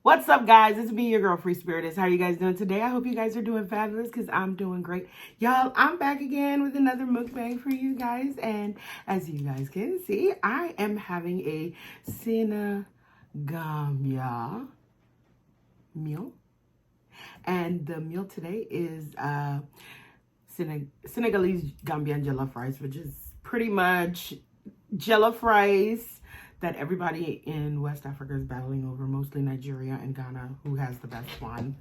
What's up, guys? It's me, your girl, Free Spiritist. How are you guys doing today? I hope you guys are doing fabulous because I'm doing great. Y'all, I'm back again with another mukbang for you guys. And as you guys can see, I am having a Senegambia meal. And the meal today is Senegalese Gambian Jellof rice, which is pretty much jollof rice that everybody in West Africa is battling over, mostly Nigeria and Ghana, who has the best one.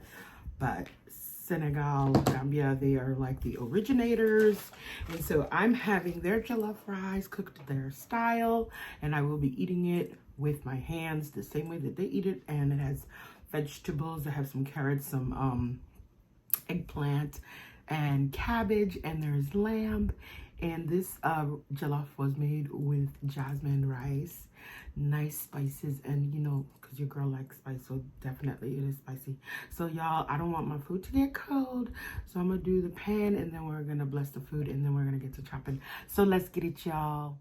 But Senegal, Gambia, they are like the originators. And so I'm having their jollof rice cooked their style, and I will be eating it with my hands the same way that they eat it. And it has vegetables. I have some carrots, some eggplant, and cabbage, and there's lamb. And this jollof was made with jasmine rice, nice spices, and you know, because your girl likes spice, so definitely it is spicy. So y'all, I don't want my food to get cold, so I'm gonna do the pan, and then we're gonna bless the food, and then we're gonna get to chopping. So let's get it, y'all.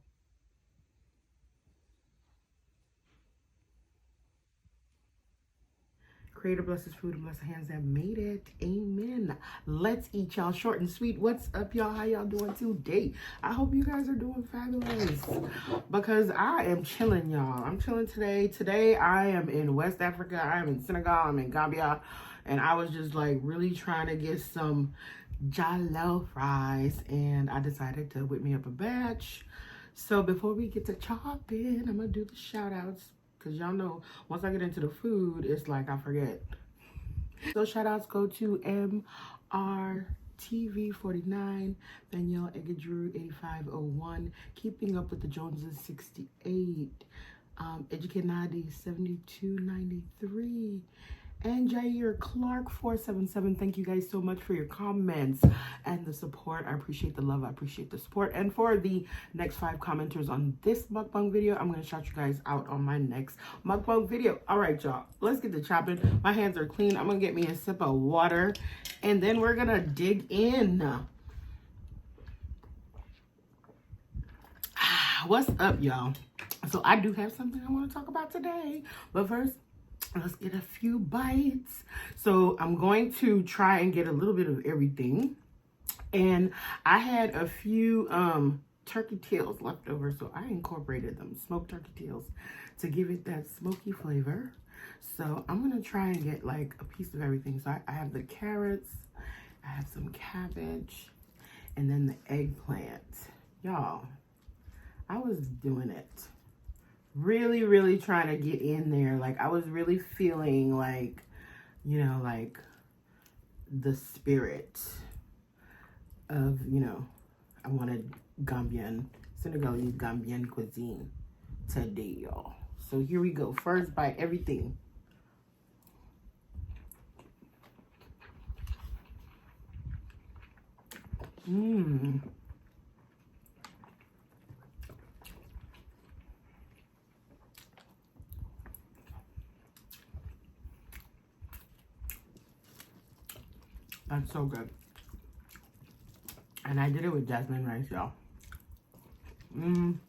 Creator blesses food and bless the hands that made it. Amen. Let's eat, y'all. Short and sweet. What's up, y'all? How y'all doing today? I hope you guys are doing fabulous because I am chilling, y'all. I'm chilling today. Today, I am in West Africa. I am in Senegal. I'm in Gambia. And I was just like really trying to get some jollof rice. And I decided to whip me up a batch. So before we get to chopping, I'm going to do the shout outs. Because y'all know, once I get into the food, it's like I forget. So shout outs go to MRTV49, Danielle Egedrew 8501, Keeping Up with the Joneses 68, Educanadi 7293, and Jair Clark 477. Thank you guys so much for your comments and the support. I appreciate the love. I appreciate the support. And for the next 5 commenters on this mukbang video, I'm going to shout you guys out on my next mukbang video. All right, y'all. Let's get to chopping. My hands are clean. I'm going to get me a sip of water. And then we're going to dig in. What's up, y'all? So I do have something I want to talk about today. But first, let's get a few bites. So I'm going to try and get a little bit of everything. And I had a few turkey tails left over, so I incorporated them, smoked turkey tails, to give it that smoky flavor. So I'm going to try and get like a piece of everything. So I have the carrots, I have some cabbage, and then the eggplant. Y'all, I was doing it. Really trying to get in there. Like I was really feeling like, you know, like the spirit of, you know, I wanted Senegalese Gambian cuisine today, y'all. So here we go. First bite, everything. That's so good. And I did it with jasmine rice, y'all.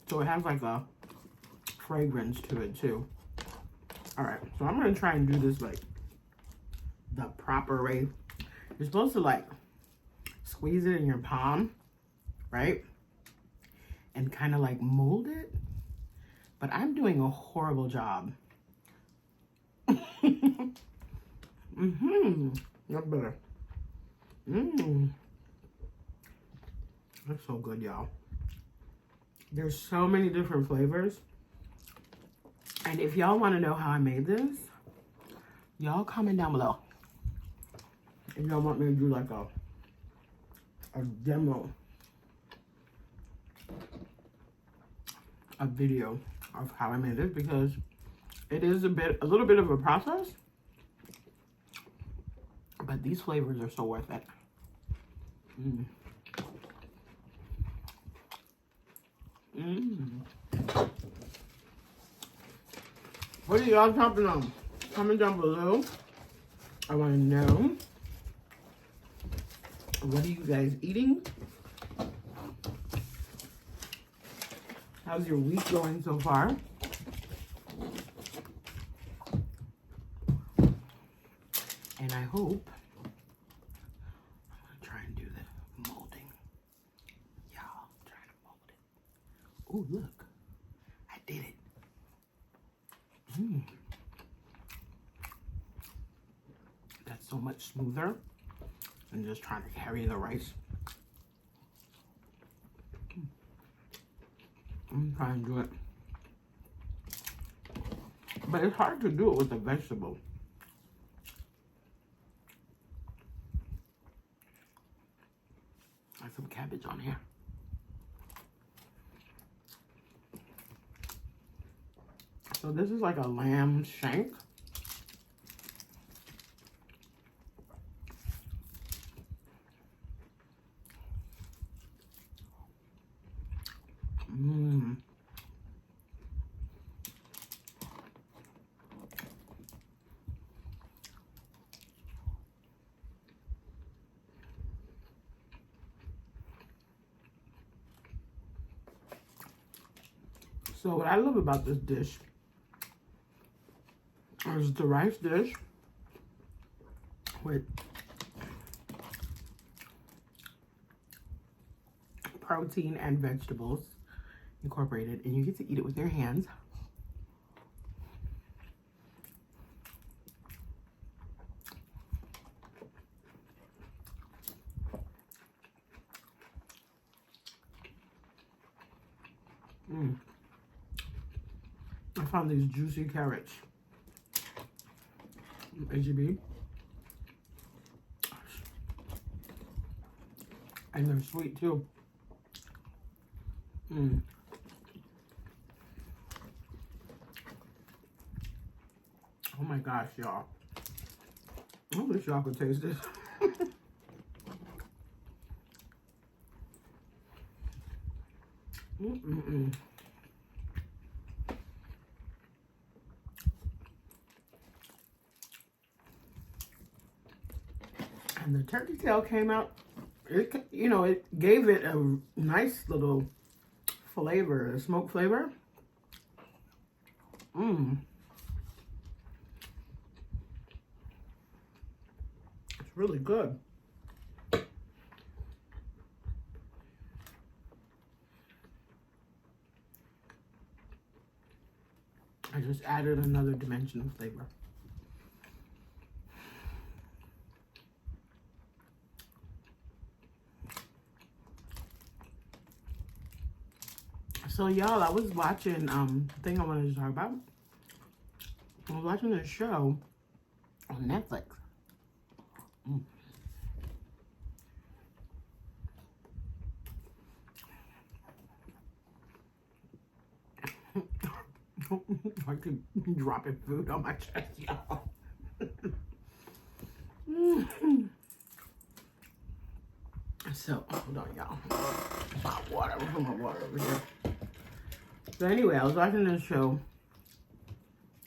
So it has like a fragrance to it too. All right, so I'm gonna try and do this like the proper way. You're supposed to like squeeze it in your palm, right? And kind of like mold it. But I'm doing a horrible job. That's better. That's so good, y'all. There's so many different flavors. And if y'all want to know how I made this, y'all comment down below. If y'all want me to do like a demo, a video of how I made this, because it is a little bit of a process, but these flavors are so worth it. What are y'all chopping on? Comment down below. I want to know, what are you guys eating? How's your week going so far? And I hope I'm gonna try and do the molding. Y'all, I'm trying to mold it. Oh, look, I did it. That's so much smoother than just trying to carry the rice. I'm trying to do it. But it's hard to do it with a vegetable. Like some cabbage on here. So this is like a lamb shank. So what I love about this dish is the rice dish with protein and vegetables incorporated, and you get to eat it with your hands. I found these juicy carrots. HEB. And they're sweet too. Oh my gosh, y'all. I wish y'all could taste this. And the turkey tail came out. It, you know, it gave it a nice little flavor, a smoke flavor. It's really good. I just added another dimension of flavor. So y'all, I was watching the thing I wanted to talk about. I was watching a show on Netflix. I keep dropping food on my chest, y'all. So, hold on, y'all. Hot water. We'll put my water over here. So anyway, I was watching this show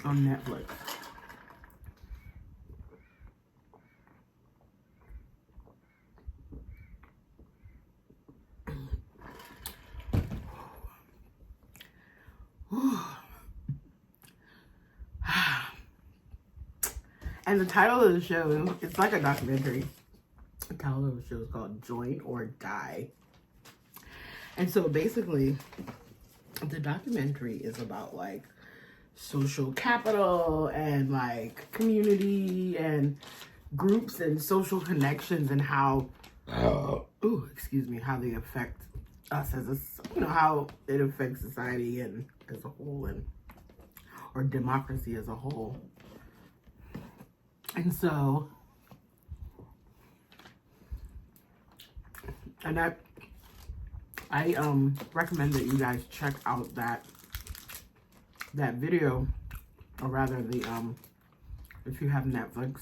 on Netflix. And the title of the show, it's like a documentary. The title of the show is called Join or Die. And so basically, the documentary is about like social capital and like community and groups and social connections and how, how they affect us as a, how it affects society and as a whole, and or democracy as a whole. And so, and I recommend that you guys check out that video, or rather the if you have Netflix,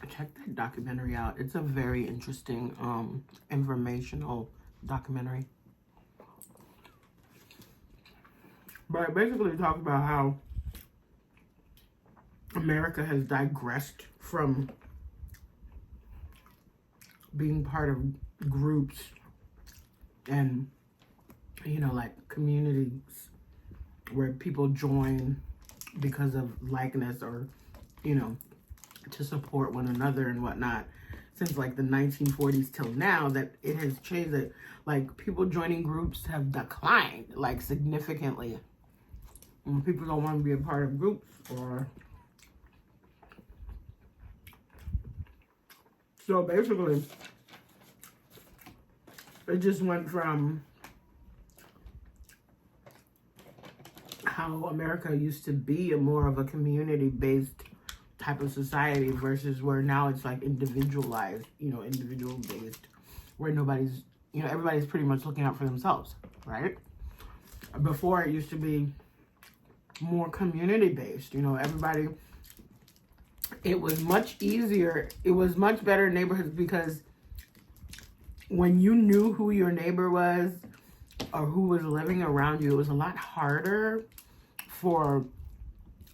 check that documentary out. It's a very interesting informational documentary. But it basically talks about how America has digressed from being part of groups and, like communities where people join because of likeness or, to support one another and whatnot since like the 1940s till now, that it has changed. That like people joining groups have declined like significantly. When people don't want to be a part of groups, or so basically it just went from how America used to be a more of a community-based type of society versus where now it's like individualized, individual-based, where nobody's, everybody's pretty much looking out for themselves, right? Before it used to be more community-based, everybody, it was much easier, it was much better neighborhoods because when you knew who your neighbor was or who was living around you, it was a lot harder for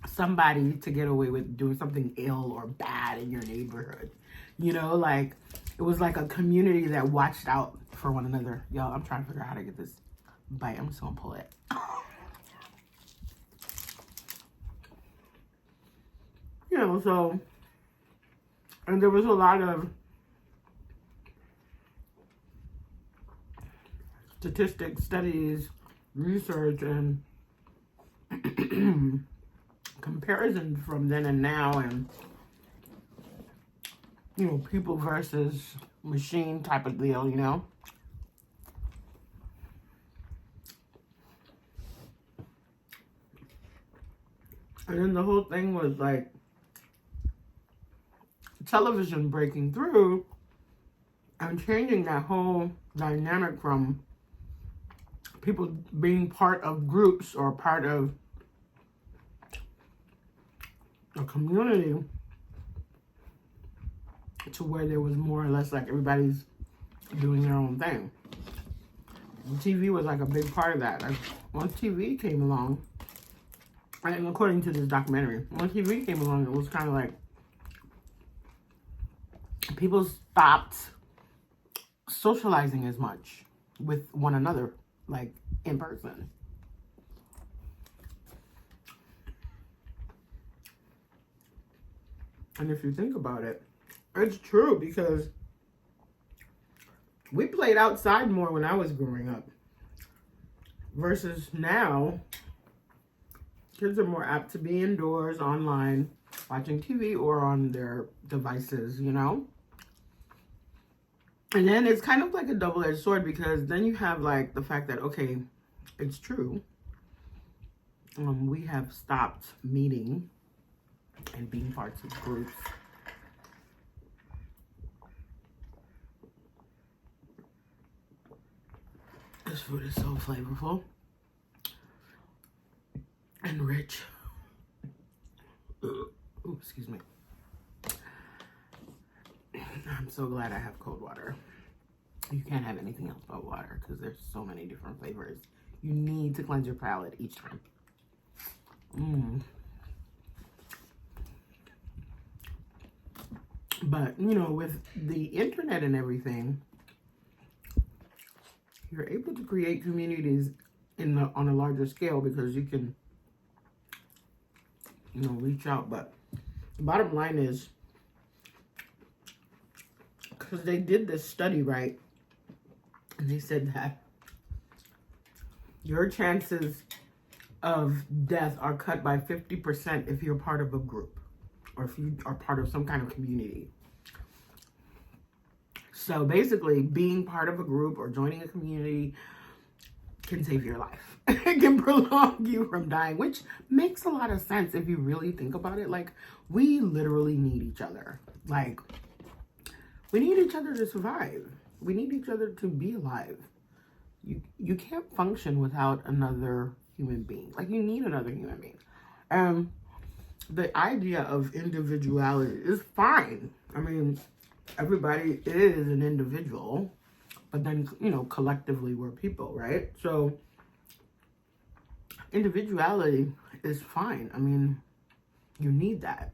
somebody to get away with doing something ill or bad in your neighborhood. Like it was like a community that watched out for one another. Y'all, I'm trying to figure out how to get this bite. I'm just gonna pull it. So, and there was a lot of statistics, studies, research, and comparison from then and now, and people versus machine type of deal, And then the whole thing was like television breaking through and changing that whole dynamic from people being part of groups or part of a community to where there was more or less like everybody's doing their own thing. And TV was like a big part of that. Like once TV came along, and according to this documentary, when TV came along, it was kind of like people stopped socializing as much with one another, like in person. And if you think about it, it's true because we played outside more when I was growing up versus now. Kids are more apt to be indoors, online, watching TV or on their devices, And then it's kind of like a double-edged sword because then you have like the fact that, okay, it's true. We have stopped meeting and being parts of groups. This food is so flavorful and rich. Ooh, excuse me. I'm so glad I have cold water. You can't have anything else but water because there's so many different flavors. You need to cleanse your palate each time. But, with the internet and everything, you're able to create communities on a larger scale because you can, reach out. But the bottom line is, because they did this study, right? And they said that your chances of death are cut by 50% if you're part of a group or if you are part of some kind of community. So basically, being part of a group or joining a community can save your life. It can prolong you from dying, which makes a lot of sense if you really think about it. Like, we literally need each other. Like, we need each other to survive. We need each other to be alive. You can't function without another human being. Like, you need another human being. The idea of individuality is fine. I mean, everybody is an individual, but then, collectively we're people, right? So individuality is fine. I mean, you need that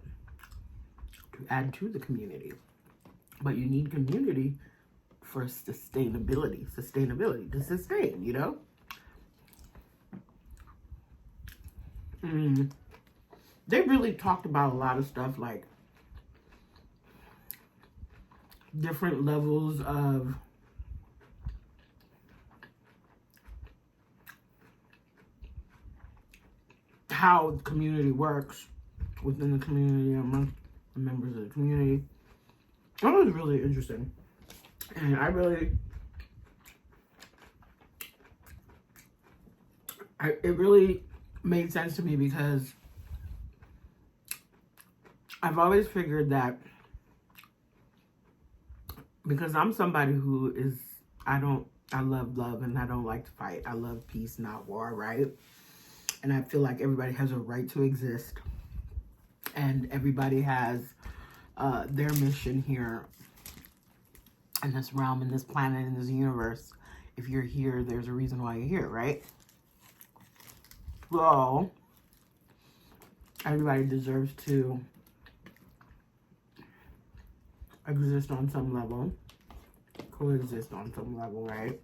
to add to the community, but you need community for sustainability to sustain, They really talked about a lot of stuff like different levels of how the community works within the community, among the members of the community. That was really interesting. And it really made sense to me because I've always figured that because I'm somebody who is, I love love and I don't like to fight. I love peace, not war, right? And I feel like everybody has a right to exist. And everybody has their mission here in this realm, in this planet, in this universe. If you're here, there's a reason why you're here, right? So, everybody deserves to exist on some level, coexist on some level, right?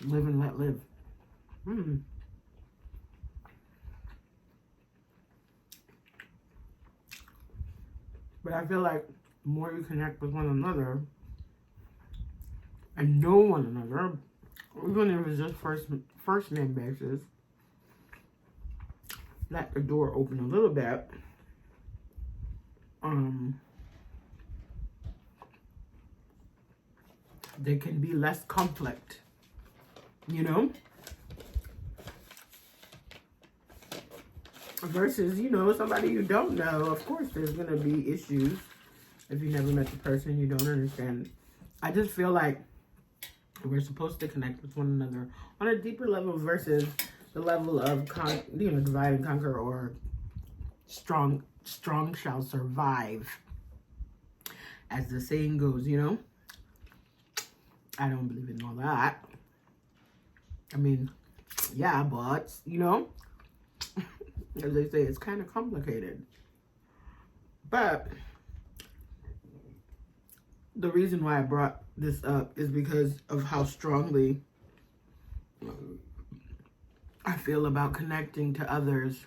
Live and let live. But I feel like the more you connect with one another and know one another, even if it's just first name basis, let the door open a little bit. There can be less conflict, you know? Versus, you know, somebody you don't know. Of course, there's going to be issues. If you never met the person, you don't understand. I just feel like we're supposed to connect with one another on a deeper level versus the level of, divide and conquer, or strong shall survive. As the saying goes, you know? I don't believe in all that. I mean, yeah, but, you know, as they say, it's kind of complicated. But the reason why I brought this up is because of how strongly I feel about connecting to others,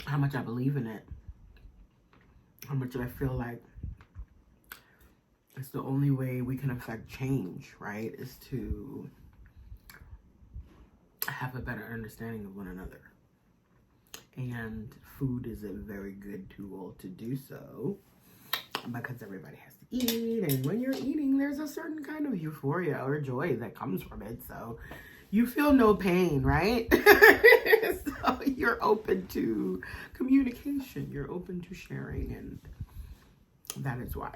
how much I believe in it, how much I feel like it's the only way we can affect change, right? Is to have a better understanding of one another. And food is a very good tool to do so, because everybody has to eat, and when you're eating, there's a certain kind of euphoria or joy that comes from it. So you feel no pain, right? So you're open to communication, you're open to sharing, and that is why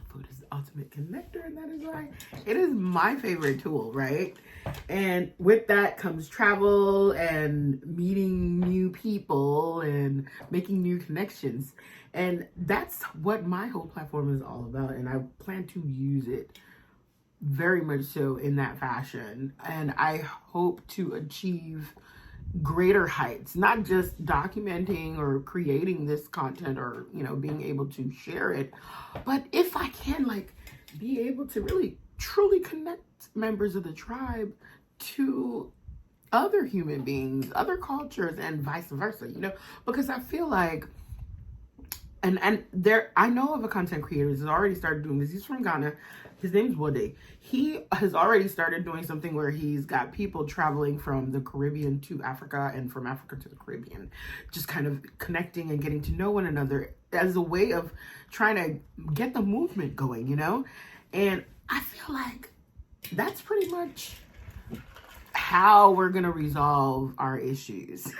food is the ultimate connector, and that is why it is my favorite tool, right? And with that comes travel and meeting new people and making new connections. And that's what my whole platform is all about. And I plan to use it very much so in that fashion. And I hope to achieve greater heights, not just documenting or creating this content or, you know, being able to share it, but if I can, like, be able to really truly connect members of the tribe to other human beings, other cultures, and vice versa, you know, because I feel like, and there, I know of a content creator who's already started doing this. He's from Ghana. His name's Wode. He has already started doing something where he's got people traveling from the Caribbean to Africa and from Africa to the Caribbean, just kind of connecting and getting to know one another as a way of trying to get the movement going, you know? And I feel like that's pretty much how we're going to resolve our issues.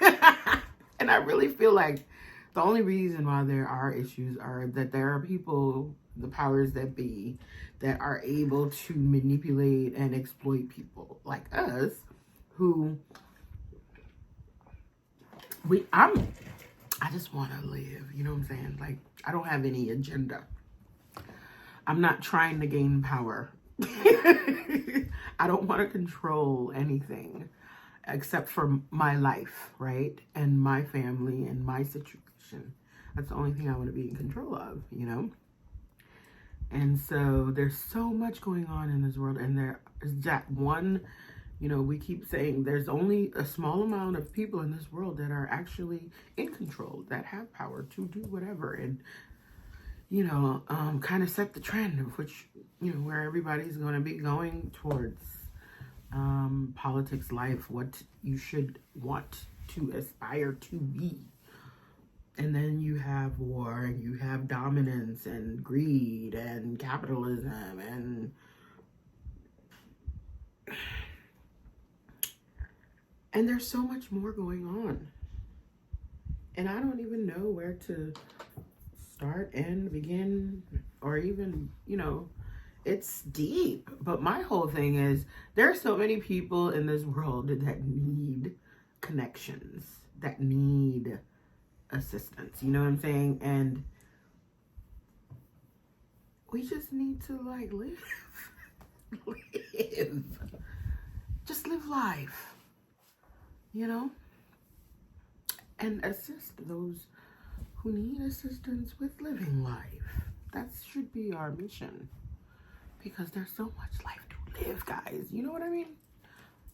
And I really feel like the only reason why there are issues are that there are people, the powers that be, that are able to manipulate and exploit people like us, who I just want to live, you know what I'm saying? Like, I don't have any agenda. I'm not trying to gain power. I don't want to control anything except for my life, right? And my family and my situation. That's the only thing I want to be in control of, you know? And so there's so much going on in this world, and there is that one You know, we keep saying there's only a small amount of people in this world that are actually in control, that have power to do whatever, and, you know, kind of set the trend of which, you know, where everybody's going to be going towards politics, life, what you should want to aspire to be. And then you have war, and you have dominance, and greed, and capitalism, and there's so much more going on. And I don't even know where to start and begin, or even, you know, it's deep. But my whole thing is, there are so many people in this world that need connections, that need assistance, you know what I'm saying? And we just need to, like, live. Just live life, you know, and assist those who need assistance with living life. That should be our mission, because there's so much life to live, guys. You know what I mean?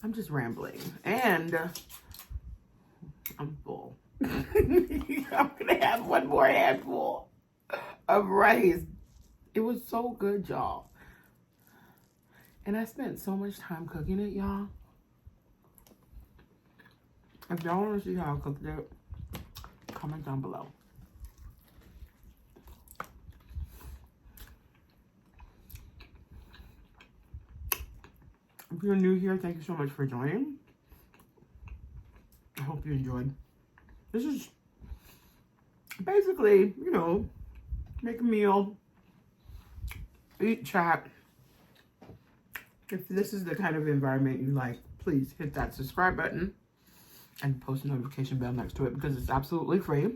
I'm just rambling, and I'm full. I'm gonna have one more handful of rice. It was so good, y'all. And I spent so much time cooking it, y'all. If y'all want to see how I cooked it, comment down below. If you're new here, thank you so much for joining. I hope you enjoyed. This is basically, you know, make a meal, eat, chat. If this is the kind of environment you like, please hit that subscribe button and post a notification bell next to it, because it's absolutely free.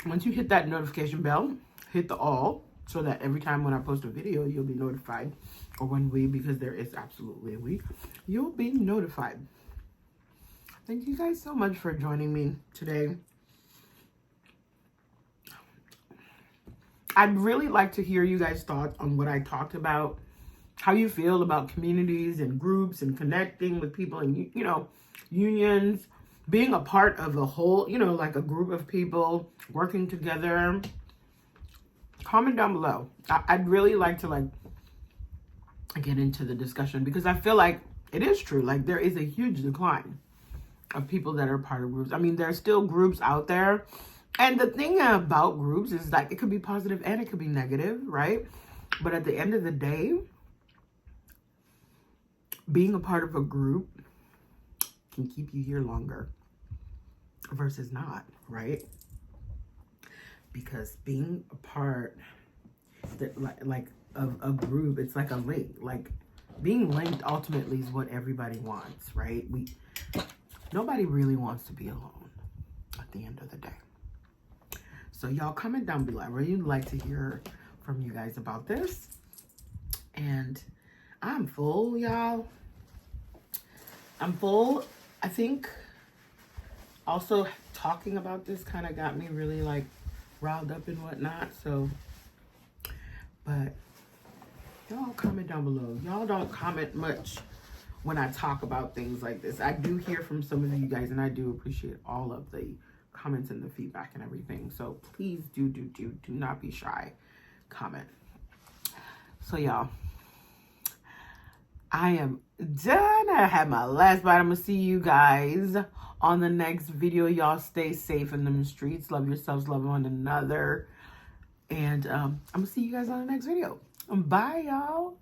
Once you hit that notification bell, hit the all, so that every time when I post a video, you'll be notified. Or when because there is absolutely a we, you'll be notified. Thank you guys so much for joining me today. I'd really like to hear you guys' thoughts on what I talked about, how you feel about communities and groups and connecting with people and, you know, unions, being a part of a whole, you know, like a group of people working together. Comment down below. I'd really like to, like, get into the discussion, because I feel like it is true. Like, there is a huge decline of people that are part of groups. I mean, there's still groups out there. And the thing about groups is, like, it could be positive and it could be negative, right? But at the end of the day, being a part of a group can keep you here longer versus not, right? Because being a part like of a group, it's like a link. Like, being linked ultimately is what everybody wants, right? Nobody really wants to be alone at the end of the day. So y'all comment down below. I really like to hear from you guys about this. And I'm full, y'all. I'm full. I think also talking about this kind of got me really, like, riled up and whatnot. So, but y'all comment down below. Y'all don't comment much when I talk about things like this. I do hear from some of you guys, and I do appreciate all of the comments and the feedback and everything. So please do not be shy. Comment. So y'all, I am done. I had my last bite. I'm gonna see you guys on the next video. Y'all stay safe in them streets. Love yourselves, love one another. And I'm gonna see you guys on the next video. Bye, y'all.